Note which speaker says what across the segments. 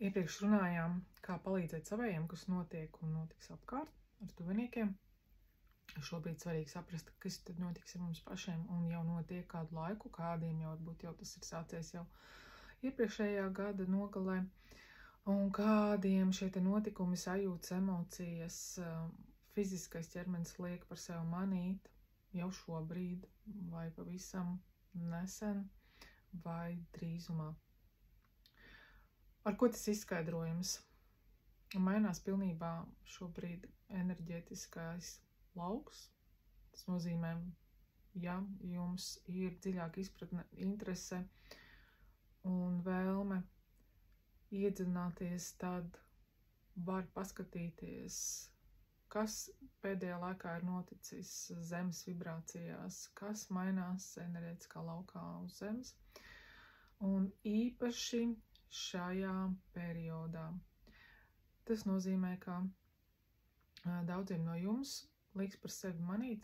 Speaker 1: Iepriekš runājām, kā palīdzēt savējiem, kas notiek un notiks apkārt ar tuviniekiem. Šobrīd svarīgi saprast, kas tad notiks ar mums pašiem un jau notiek kādu laiku, kādiem jau varbūt jau tas ir sācies jau iepriekšējā gada nogalē. Un kādiem šie te notikumi, sajūtas, emocijas, fiziskais ķermenis liek par sevi manīt jau šobrīd vai pavisam nesen vai drīzumā. Ar ko tas izskaidrojams? Mainās pilnībā šobrīd enerģētiskais lauks. Tas nozīmē, ja jums ir dziļāka izpratne, interese un vēlme iedziļināties, tad var paskatīties, kas pēdējā laikā ir noticis zemes vibrācijās, kas mainās enerģētiskā laukā uz zemes. Un īpaši šajā periodā. Tas nozīmē, ka daudziem no jums liks par sevi manīt,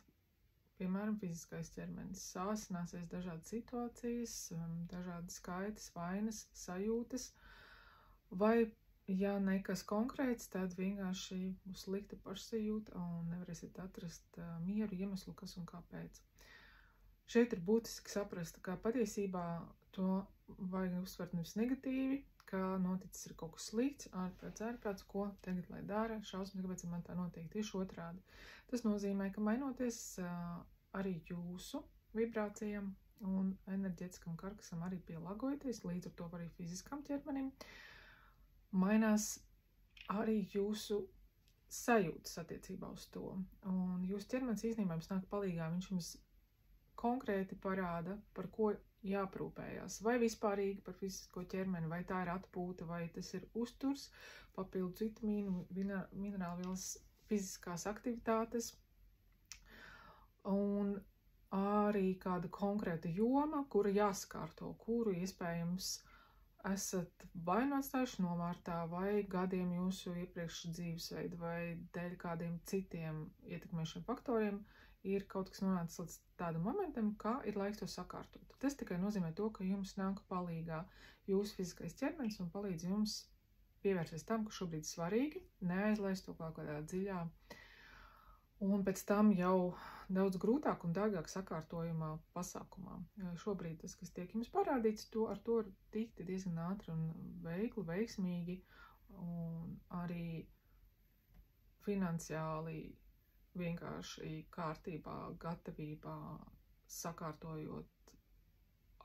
Speaker 1: piemēram, fiziskais ķermenis. Sāsināsies dažādas situācijas, dažādas skaitas, vainas, sajūtas, vai, ja nekas konkrēts, tad vienkārši būs slikta pašsajūta un nevarēsiet atrast mieru, iemeslu, kas un kāpēc. Šeit ir būtiski saprast, ka patiesībā to vajag uztvert nevis negatīvi, ka noticis ir kaut kas slikts, ārprāts, ko tagad lai dara, šausmas, kāpēc man tā notiek, tieši otrādi. Tas nozīmē, ka mainoties arī jūsu vibrācijām un enerģētiskam karkasam arī pielāgojoties, līdz ar to arī fiziskam ķermenim, mainās arī jūsu sajūtas attiecībā uz to. Un jūsu ķermenis īstenībā jums nāk palīgā, viņš jums konkrēti parāda, par ko jāprūpējās, vai vispārīgi par fizisko ķermeni, vai tā ir atpūta, vai tas ir uzturs, papildus vitamīnu, minerālvielas, fiziskās aktivitātes, un arī kāda konkrēta joma, kura jāskārto, kuru iespējams esat vai nu atstājuši novārtā, vai gadiem jūsu iepriekš dzīvesveidu, vai dēļ kādiem citiem ietekmēšiem faktoriem, ir kaut kas nonācis līdz tādam momentam, kā ir laiks to sakārtot. Tas tikai nozīmē to, ka jums nāk palīgā jūsu fiziskais ķermenis un palīdz jums pievērsties tam, kas šobrīd svarīgi, neaizlaist to kaut kādā dziļā un pēc tam jau daudz grūtāk un dārgāk sakārtojumā pasākumā. Šobrīd tas, kas tiek jums parādīts, ar to ir tikt diezgan ātri un veikli, veiksmīgi un arī finansiāli vienkārši kārtībā, gatavībā, sakārtojot,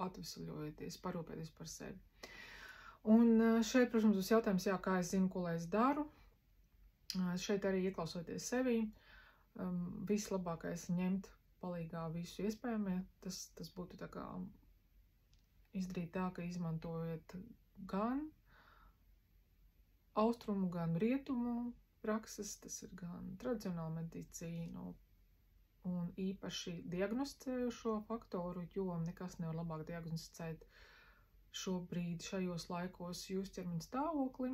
Speaker 1: atvesaļojoties, parūpēties par sevi. Un šeit, protams, būs jautājums, kā es zinu, ko lai es daru. Šeit arī ieklausoties sevī, vislabākais ņemt palīgā visu iespējamie. Tas būtu tā kā izdarīt tā, ka izmantojot gan austrumu, gan rietumu prakses, tas ir gan tradicionāla medicīna un īpaši diagnosticējušo faktoru, jo nekas nevar labāk diagnosticēt šobrīd šajos laikos jūsu ķermeņa stāvokli,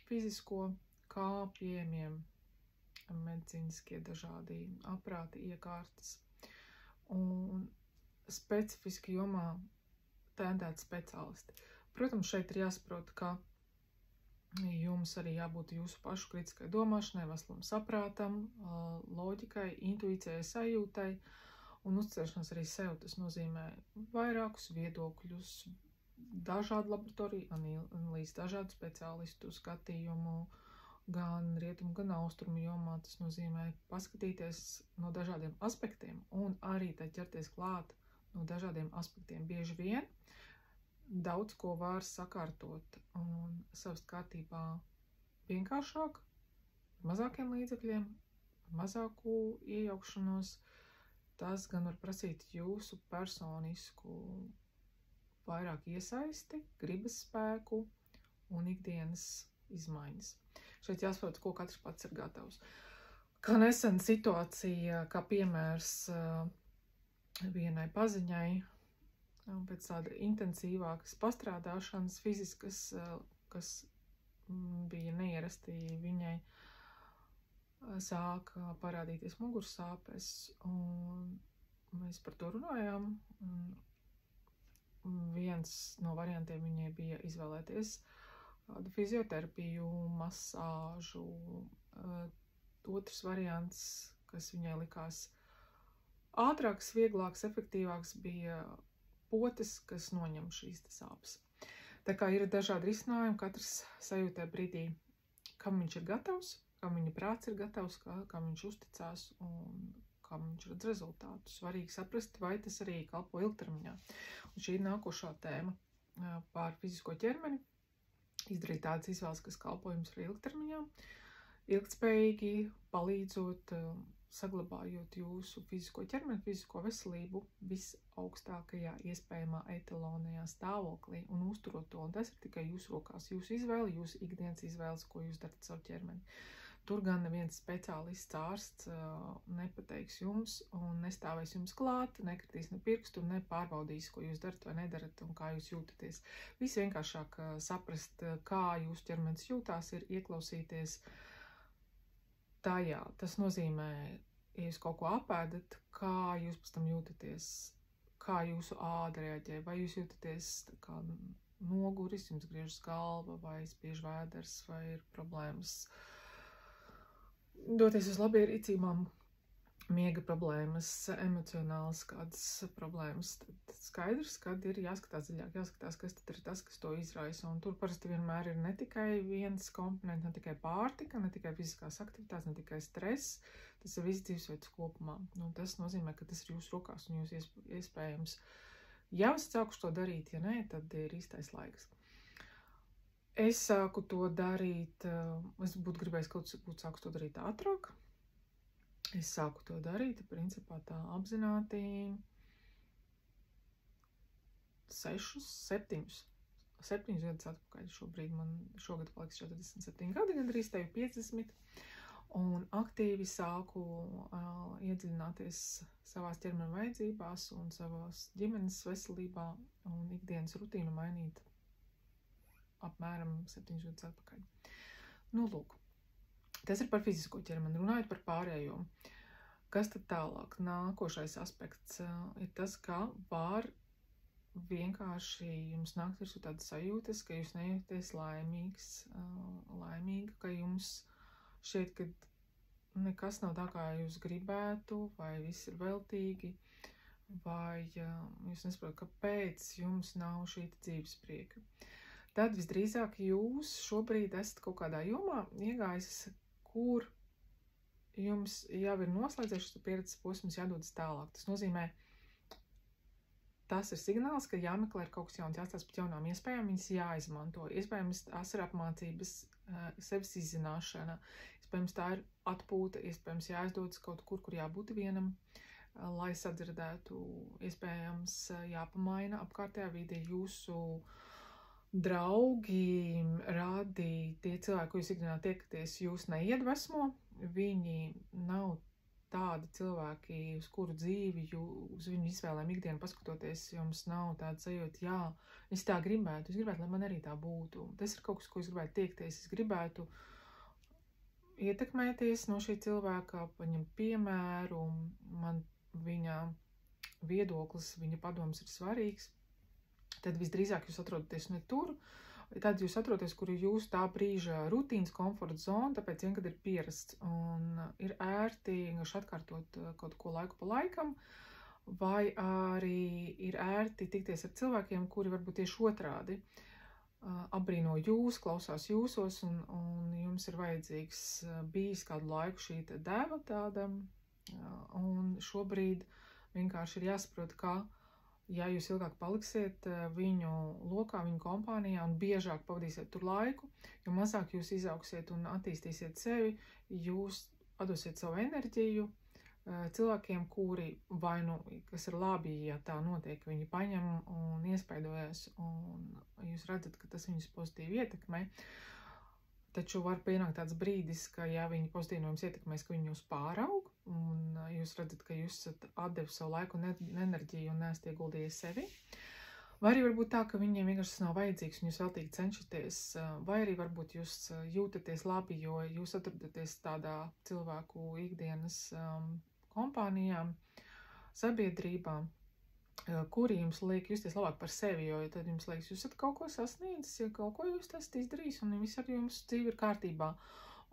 Speaker 1: fizisko, kā pieejamiem medicīniskie dažādi aprāti, iekārtas. Un specifiski jomā tendēti speciālisti. Protams, šeit ir jāsaprot, ka jums arī jābūt jūsu pašu kritiskai domāšanai, veselam saprātam, loģikai, intuīcijai, sajūtai un uzticēšanās arī sev. Tas nozīmē vairākus viedokļus, dažādu laboratoriju analīzi, dažādu speciālistu skatījumu, gan rietumu, gan austrumu jomā. Tas nozīmē paskatīties no dažādiem aspektiem un arī tā ķerties klāt no dažādiem aspektiem. Bieži vien daudz ko var sakārtot un savest kārtībā vienkāršāk, mazākiem līdzekļiem, mazāku iejaukšanos. Tas gan var prasīt jūsu personisku vairāk iesaisti, gribas spēku un ikdienas izmaiņas. Šeit jāsaprot, ko katrs pats ir gatavs. Kā nesen situācija, kā piemērs vienai paziņai, un pēc tāda intensīvākas pastrādāšanas fiziskas, kas bija neierasti, viņai sāka parādīties mugursāpes, un mēs par to runājām. Viens no variantiem viņai bija izvēlēties kādu fizioterapiju, masāžu. Otrs variants, kas viņai likās ātrāks, vieglāks, efektīvāks, bija potes, kas noņem šīs sāpes. Tā kā ir dažādi risinājumi, katrs sajūtē brīdī, kam viņš ir gatavs, kam viņa prāts ir gatavs, kam viņš uzticās un kam viņš redz rezultātu. Svarīgi saprast, vai tas arī kalpo ilgtermiņā. Un šī ir nākošā tēma par fizisko ķermeni. Izdarīt tādas izvēles, kas kalpo jums arī ilgtermiņā. Ilgtspējīgi palīdzot, saglabājot jūsu fizisko ķermeni, fizisko veselību visaugstākajā iespējamā etalonajā stāvoklī un uzturot to. Un tas ir tikai jūsu rokās, jūsu izvēle, jūsu ikdienas izvēles, ko jūs darat savu ķermeni. Tur gan neviens speciālists ārsts nepateiks jums un nestāvēs jums klāt, nekritīs ne pirkstu un nepārbaudīs, ko jūs darat vai nedarat un kā jūs jūtaties. Viss vienkāršāk saprast, kā jūsu ķermenis jūtās, ir ieklausīties tajā. Tas nozīmē, ja jūs kaut ko apēdat, kā jūs pēc tam jūtaties, kā jūsu āda reaģē, vai jūs jūtaties kā noguris, jums griežas galva, vai spiež vēders, vai ir problēmas doties uz labiem rīcībām, miega problēmas, emocionālas kādas problēmas. Tad skaidrs, kad ir jāskatās dziļāk, jāskatās, kas tad ir tas, kas to izraisa. Un tur parasti vienmēr ir ne tikai viens komponents, ne tikai pārtika, ne tikai fiziskās aktivitātes, ne tikai stress. Tas ir viss dzīvesveids kopumā. Un tas nozīmē, ka tas ir jūsu rokās un jūs iespējams jau esat sākuši to darīt, ja nē, tad ir īstais laiks. Es sāku to darīt, es būtu gribējis sāku to darīt ātrāk. Es sāku to darīt, principā tā apzināti 7 gadus atpakaļ. Šogad paliks 47 gadi, gandrīz tevi 50. Un aktīvi sāku iedziļināties savās ķermeņa vajadzībās un savās ģimenes veselībā un ikdienas rutīnu mainīt apmēram 7 gadus atpakaļ. Nu, lūk, tas ir par fizisko ķermeni, runājot par pārējo. Kas tad tālāk? Nākošais aspekts ir tas, ka var vienkārši jums nākt virsū tādas sajūtas, ka jūs nejūties laimīga, ka jums šķiet, ka nekas nav tā, kā jūs gribētu, vai viss ir veltīgi, vai jūs nesaprotat, kāpēc jums nav šī dzīves prieka. Tad visdrīzāk jūs šobrīd esat kaut kādā jomā iegājis, kur jums jau ir noslēdzies šis pieredzes posms, jādodas tālāk. Tas nozīmē, tas ir signāls, ka jāmeklē ir kaut kas jauns, jāstāsta par jaunām iespējām, viņas jāizmanto. Iespējams, tās ir apmācības, sevis izzināšana, iespējams, tā ir atpūta, iespējams, jāizdodas kaut kur jābūt vienam, lai sadzirdētu, iespējams, jāpamaina apkārtējā vide jūsu draugi, rādi, tie cilvēki, ko jūs ikdienā tiekaties, jūs neiedvesmo, viņi nav tādi cilvēki, uz kuru dzīvi, uz viņu izvēlēm ikdienu paskatoties, jums nav tāda sajūta, jā, es tā gribētu, lai man arī tā būtu. Tas ir kaut kas, ko es gribētu tiekties, es gribētu ietekmēties no šī cilvēka, paņemt piemēru, man viņa viedoklis, viņa padoms ir svarīgs. Tad visdrīzāk jūs atrodaties ne tur, tad jūs atrodaties, kur jūs tā brīža rutīnas komforta zona, tāpēc vien, kad ir pierasts un ir ērti vienkārši atkārtot kaut ko laiku pa laikam, vai arī ir ērti tikties ar cilvēkiem, kuri varbūt tieši otrādi apbrīno jūs, klausās jūsos un jums ir vajadzīgs bijis kādu laiku šī deva tāda, un šobrīd vienkārši ir jāsaprot, ka ja jūs ilgāk paliksiet viņu lokā, viņu kompānijā un biežāk pavadīsiet tur laiku, jo mazāk jūs izaugsiet un attīstīsiet sevi, jūs atdosiet savu enerģiju cilvēkiem, kuri vai nu, kas ir labi, ja tā notiek, viņi paņem un iespaidojas, un jūs redzat, ka tas viņus pozitīvi ietekmē. Taču var pienākt tāds brīdis, ka ja viņi pozitīvi no jums ietekmēs, ka viņi jūs pāraug, un jūs redzat, ka jūs esat atdevis savu laiku un enerģiju un neesat ieguldījies sevi. Vai arī varbūt tā, ka viņiem vienkārši tas nav vajadzīgs un jūs veltīgi cenšaties, vai arī varbūt jūs jūtaties labi, jo jūs atrodaties tādā cilvēku ikdienas kompānijā, sabiedrībā, kuri jums liek justies labāk par sevi, jo tad jums liekas, jūs esat kaut ko sasniedzis, ja kaut ko jūs esat izdarījis, un viss ar jums dzīve ir kārtībā.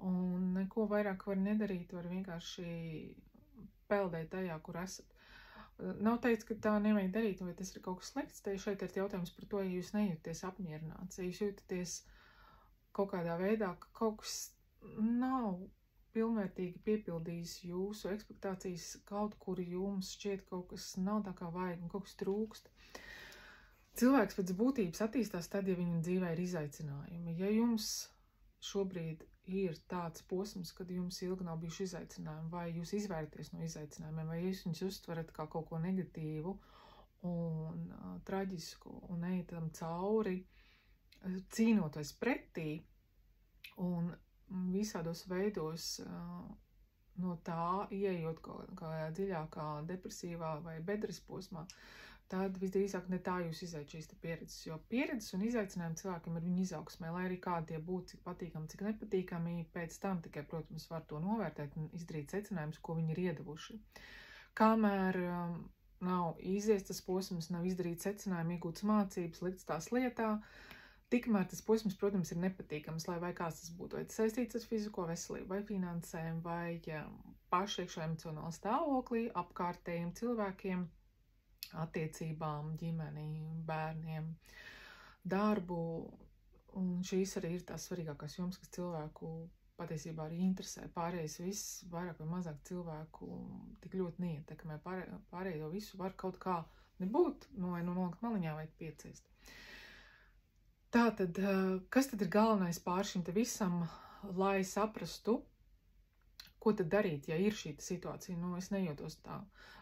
Speaker 1: Un neko vairāk var nedarīt, var vienkārši peldēt tajā, kur esat. Nav teicis, ka tā nevajag darīt, vai tas ir kaut kas slikts, te šeit ir jautājums par to, ja jūs nejūties apmierināts, ja jūs jūtaties kaut kādā veidā, ka kaut kas nav pilnvērtīgi piepildījis jūsu ekspektācijas, kaut kur jums šķiet kaut kas nav tā kā vajag un kaut kas trūkst. Cilvēks pēc būtības attīstās tad, ja viņam dzīvē ir izaicinājumi. Ja jums šobrīd ir tāds posms, kad jums ilgi nav bijuši izaicinājumi, vai jūs izvērties no izaicinājumiem, vai jūs viņus uztverat kā kaut ko negatīvu un traģisku un ejat tam cauri, cīnoties pretī un visādos veidos no tā ieejot kaut kādā dziļākā depresīvā vai bedres posmā, tad visdrīzāk ne tā jūs izaiet šīs pieredzes, jo pieredzes un izaicinājumi cilvēkiem ir viņa izaugsmē, lai arī kādi tie būtu, cik patīkami, cik nepatīkami, pēc tam tikai, protams, var to novērtēt un izdarīt secinājumus, ko viņi ir iedavuši. Kamēr nav izies tas posms, nav izdarīt secinājumi, iegūtas mācības, likts tās lietā, tikmēr tas posms, protams, ir nepatīkams, lai vai kāds tas būtu, vai tas saistīts ar fizisko veselību, vai finansēm, vai pašu iekšā emocionālu stāvoklī, apkārtējiem cilvēkiem, attiecībām, ģimeni, bērniem, darbu, un šīs arī ir tās svarīgākās jomas, kas cilvēku patiesībā arī interesē. Pārējais viss, vairāk vai mazāk cilvēku tik ļoti neietekmē, pārējo visu var kaut kā nebūt, nolikt maliņā vai pieciest. Tātad, kas tad ir galvenais pār šim te visam, lai saprastu, ko tad darīt, ja ir šī situācija? Es nejūtos tā.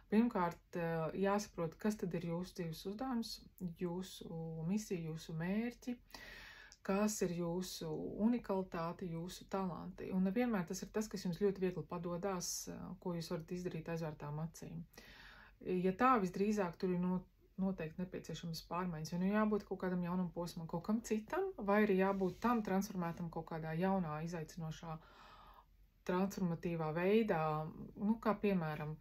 Speaker 1: Pirmkārt, jāsaprot, kas tad ir jūsu dzīves uzdevums, jūsu misija, jūsu mērķi, kas ir jūsu unikalitāte, jūsu talanti. Un nevienmēr tas ir tas, kas jums ļoti viegli padodās, ko jūs varat izdarīt aizvērtām acīm. Ja tā, visdrīzāk tur ir noteikti nepieciešams pārmaiņas, vai jābūt kaut kādam jaunam posmam, kaut kam citam, vai arī jābūt tam transformētam kaut kādā jaunā, izaicinošā, transformatīvā veidā, kā piemēram,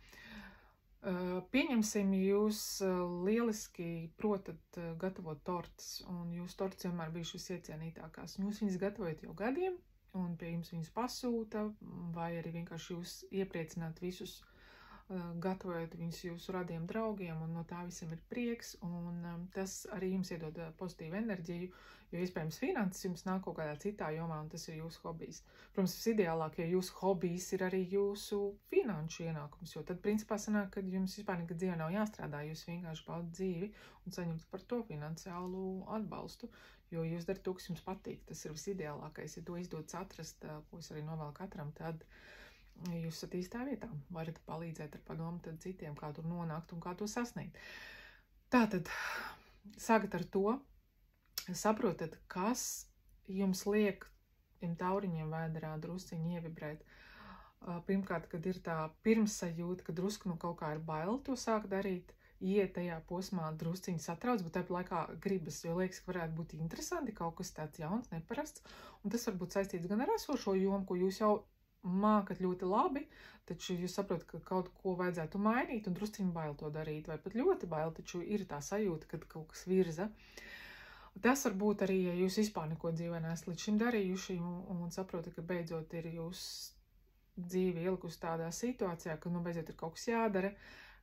Speaker 1: pieņemsim, jūs lieliski protat gatavot tortas, un jūs tortas vienmēr bijušas iecienītākās. Jūs viņas gatavojat jau gadiem, un pie jums viņas pasūta, vai arī vienkārši jūs iepriecināt visus, gatavojot viņus jūsu radiem draugiem, un no tā visam ir prieks, un tas arī jums iedod pozitīvu enerģiju, jo iespējams finanses jums nāk kaut kādā citā jomā, un tas ir jūsu hobijs. Protams, visideālāk, ja jūsu hobijs ir arī jūsu finanšu ienākums, jo tad principā sanāk, ka jums vispār nekad dzīvē nav jāstrādā, jūs vienkārši baudat dzīvi un saņemat par to finansiālu atbalstu, jo jūs darat to, kas jums patīk. Tas ir visideālākais, ja to izdodas atrast, ko es arī novēlu katram, tad jūs esat īstā vietā, varat palīdzēt ar padomu tad citiem, kā tur nonākt un kā to sasniegt. Tātad, sākat ar to, saprotat, kas jums liek tiem tauriņiem vēderā drusciņi ievibrēt. Pirmkārt, kad ir tā pirmsajūta, ka drusku no kaut kā ir bail to sākt darīt, iet tajā posmā drusciņi satrauc, bet tāpat laikā gribas, jo liekas, ka varētu būt interesanti, kaut kas tāds jauns, neparasts, un tas var būt saistīts gan ar esošo jomu, ko jūs jau mākat ļoti labi, taču jūs saprotat, ka kaut ko vajadzētu mainīt un drusciņi bail to darīt, vai pat ļoti bail, taču ir tā sajūta, kad kaut kas virza. Tas var būt arī, ja jūs vispār neko dzīvē neesat līdz šim darījuši un saprotat, ka beidzot ir jūs dzīvi ielikusi tādā situācijā, ka beidzot ir kaut kas jādara,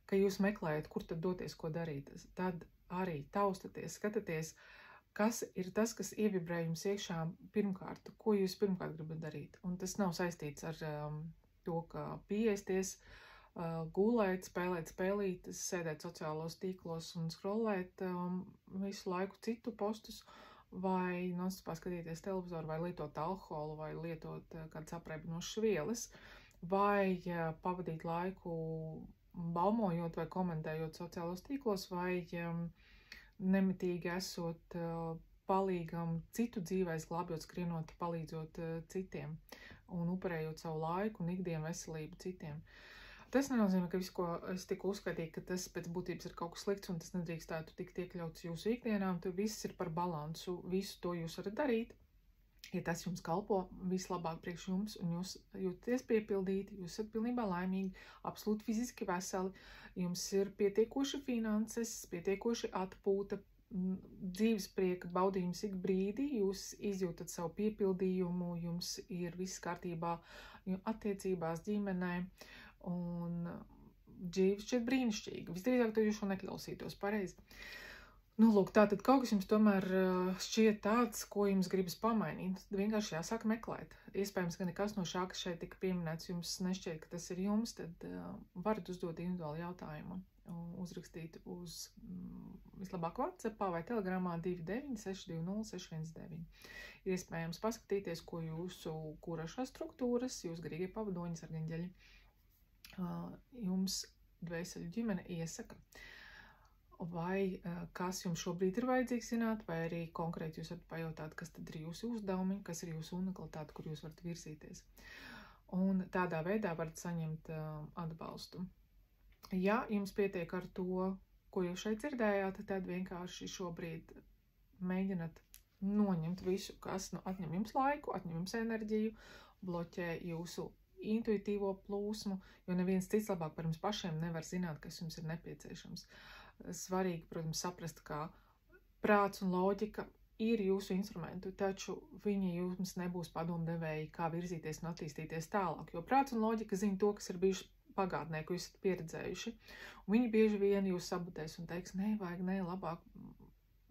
Speaker 1: ka jūs meklējat, kur tad doties, ko darīt. Tad arī taustaties, skatāties, kas ir tas, kas ievibrē jums iekšā pirmkārt, ko jūs pirmkārt gribat darīt. Un tas nav saistīts ar to, ka pieēsties, gulēt, spēlēt spēlītes, sēdēt sociālos tīklos un scrollēt visu laiku citu postus, vai nonstopā skatīties televizoru, vai lietot alkoholu, vai lietot kādas apreibinošas vielas, vai pavadīt laiku baumojot vai komentējot sociālos tīklos, vai nemitīgi esot palīgam citu dzīvēs, glābjot, skrienot, palīdzot citiem un upurējot savu laiku un ikdienu veselību citiem. Tas nenozīmē, ka viss, ko es tikko uzskaitīju, ka tas pēc būtības ir kaut kas slikts un tas nedrīkstētu tikt iekļauts jūsu ikdienā, un tur viss ir par balansu, visu to jūs varat darīt, ja tas jums kalpo vislabāk priekš jums, un jūs jūtaties piepildīti, jūs esat pilnībā laimīgi, absolūti fiziski veseli, jums ir pietiekoši finanses, pietiekoši atpūta, dzīves prieka baudījums ik brīdi, jūs izjūtat savu piepildījumu, jums ir viss kārtībā attiecībās, ģimenē, un dzīve šķiet brīnišķīga. Visdrīzāk to jūs šo neklausītos pareizi. Nu, lūk, tātad kaut kas jums tomēr šķiet tāds, ko jums gribas pamainīt. Vienkārši jāsāk meklēt. Iespējams, ka nekas no šā, kas šeit tika pieminēts, jums nešķiet, ka tas ir jums, tad varat uzdot individuālu jautājumu. Uzrakstīt uz vislabāk WhatsAppā vai Telegramā 29620 Ir iespējams paskatīties, ko jūsu kurašās struktūras, jūs garīgie pavadoņi, sargaņģeļi, jums dvēseļu ģimene iesaka. Vai kas jums šobrīd ir vajadzīgs zināt, vai arī konkrēti jūs varat pajautāt, kas tad ir jūsu uzdevumi, kas ir jūsu unikalitāte, kur jūs varat virzīties. Un tādā veidā varat saņemt atbalstu. Ja jums pietiek ar to, ko jūs šeit dzirdējāt, tad vienkārši šobrīd mēģināt noņemt visu, kas atņem jums laiku, atņem jums enerģiju, bloķē jūsu intuitīvo plūsmu, jo neviens cits labāk par jums pašiem nevar zināt, kas jums ir nepieciešams. Svarīgi, protams, saprast, ka prāts un loģika ir jūsu instrumenti, taču viņi jums nebūs padomdevēji, kā virzīties un attīstīties tālāk, jo prāts un loģika zina to, kas ir bijuši pagātnē, ko jūs esat pieredzējuši. Un viņi bieži vien jūs sabotēs un teiks, nevajag, labāk,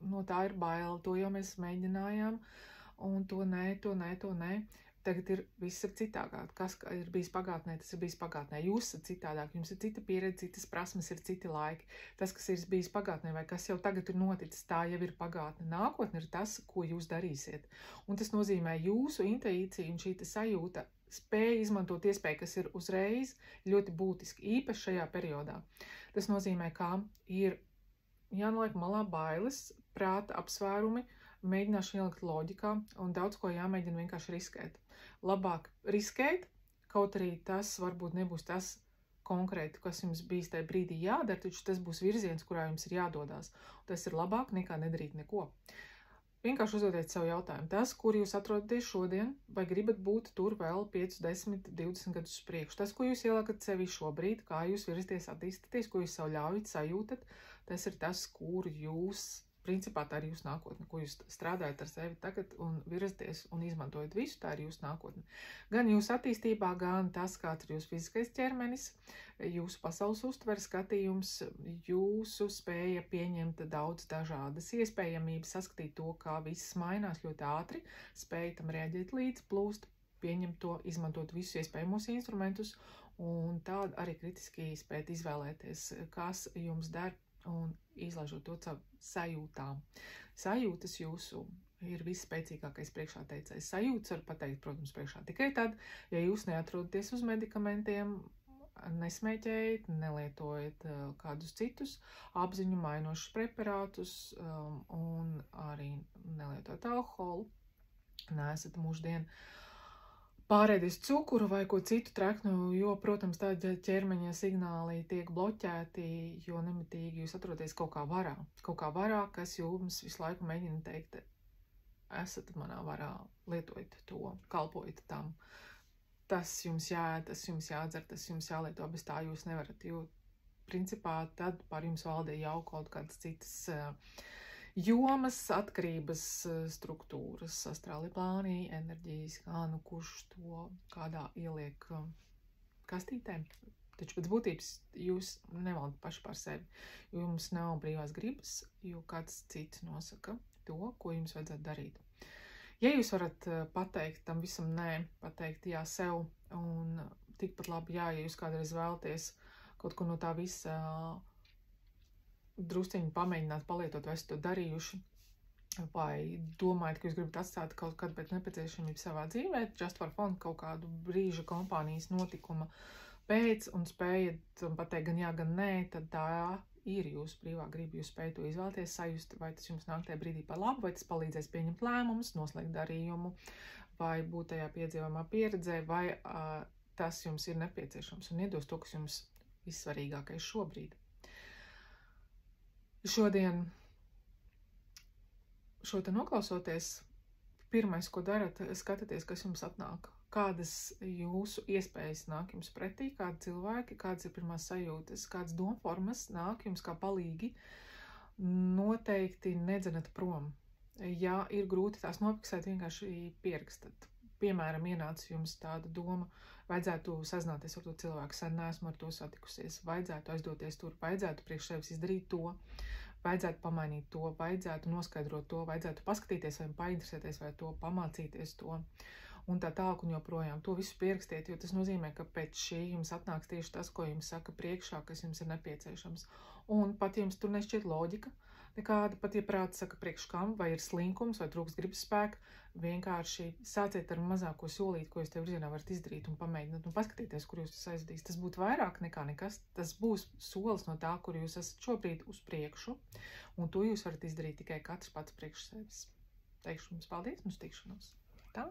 Speaker 1: no tā ir baila, to jau mēs mēģinājām, un to nē. Tagad viss ir citādāk. Kas ir bijis pagātnē, tas ir bijis pagātnē. Jūs esat citādāk, jums ir cita pieredze, citas prasmes, ir citi laiki. Tas, kas ir bijis pagātnē vai kas jau tagad ir noticis, tā jau ir pagātne. Nākotne ir tas, ko jūs darīsiet. Un tas nozīmē jūsu intuīcija un šī sajūta spēja izmantot iespēju, kas ir uzreiz ļoti būtiski, īpaši šajā periodā. Tas nozīmē, ka ir jānoliek malā bailes, prāta apsvērumi, mēģināšana ielikt loģikā un daudz ko jāmēģina vienkārši riskēt. Labāk riskēt, kaut arī tas varbūt nebūs tas konkrēti, kas jums bijis tajā brīdī jādara, taču tas būs virziens, kurā jums ir jādodās. Un tas ir labāk nekā nedarīt neko. Vienkārši uzdodiet savu jautājumu. Tas, kur jūs atrodaties šodien, vai gribat būt tur vēl 5, 10, 20 gadus uz priekšu. Tas, ko jūs ieliekat sevi šobrīd, kā jūs virzaties, attīstāties, ko jūs sev ļaujat, sajūtat, tas ir tas, kur jūs, principā tā ir jūsu nākotne, ko jūs strādājat ar sevi tagad un virzaties un izmantojat visu, tā ir jūsu nākotne. Gan jūsu attīstībā, gan tas, kāds ir jūsu fiziskais ķermenis, jūsu pasaules uztver skatījums, jūsu spēja pieņemt daudz dažādas iespējamības, saskatīt to, kā viss mainās ļoti ātri, spēja tam reaģēt līdz, plūst, pieņemt to, izmantot visus iespējamos instrumentus un tādu arī kritiski spēt izvēlēties, kas jums der un izlaižot to caur sajūtām. Sajūtas jūsu ir visspēcīgākais priekšāteicējs. Sajūtas var pateikt, protams, priekšā tikai tad, ja jūs neatrodaties uz medikamentiem, nesmēķējat, nelietojat kādus citus apziņu mainošus preparātus un arī nelietojat alkoholu, neesat mūždien pārēdis cukuru vai ko citu treknu, jo, protams, tā ķermeņa signāli tiek bloķēti, jo nemitīgi jūs atrodaties kaut kā varā, kas jums visu laiku mēģina teikt, esat manā varā, lietojiet to, kalpojiet tam, tas jums jāēd, tas jums jādzer, tas jums jālieto, bez tā jūs nevarat, jo, principā, tad par jums valdē jau kaut kādas citas jomas, atkarības struktūras, astrāli plānī, enerģijas, kā kurš to kādā ieliek kastītē. Taču pēc būtības jūs nevaldat paši par sevi, jo jums nav brīvās gribas, jo kāds cits nosaka to, ko jums vajadzētu darīt. Ja jūs varat pateikt tam visam nē, pateikt jā sev, un tikpat labi jā, ja jūs kādreiz vēlaties kaut ko no tā visa drusciņi pamēģināt palietot, vai esat to darījuši, vai domājat, ka jūs gribat atstāt kaut kad pēc nepieciešamību savā dzīvē, just for fun, kaut kādu brīža kompānijas notikuma pēc, un spējat pateikt gan jā, gan nē, tad tā ir jūsu brīvā griba, jūs spējat to izvēlēties, sajust, vai tas jums nāk tajā brīdī par labu, vai tas palīdzēs pieņemt lēmumus, noslēgt darījumu, vai būt tajā piedzīvojumā pieredzē, vai tas jums ir nepieciešams un iedos to, kas jums vissvarīgākais šobrīd. Šodien šo te noklausoties, pirmais, ko darat, skatāties, kas jums atnāk. Kādas jūsu iespējas nāk jums pretī, kādi cilvēki, kādas ir pirmās sajūtas, kādas domformas nāk jums kā palīgi. Noteikti nedzenat prom. Ja ir grūti tās nofiksēt, vienkārši pierakstat. Piemēram, ienāca jums tāda doma, vajadzētu sazināties ar to cilvēku, sen neesmu ar to satikusies, vajadzētu aizdoties tur, vajadzētu priekš sevis izdarīt to, vajadzētu pamainīt to, vajadzētu noskaidrot to, vajadzētu paskatīties vai painteresēties vai to, pamācīties to un tā tālāk un joprojām. To visu pierakstiet, jo tas nozīmē, ka pēc šī jums atnāks tieši tas, ko jums saka priekšā, kas jums ir nepieciešams. Un pat jums tur nešķiet loģika nekāda, pat ja prāts saka priekš kam, vai ir slinkums, vai trūks gribas spēka, vienkārši sāciet ar mazāko solīti, ko jūs te virzienā varat izdarīt un pamēģināt un paskatīties, kur jūs tas aizvedīs. Tas būtu vairāk nekā nekas, tas būs solis no tā, kur jūs esat šobrīd uz priekšu, un to jūs varat izdarīt tikai katrs pats priekš sevis. Teikšu jums paldies un uz tikšanos. Tā?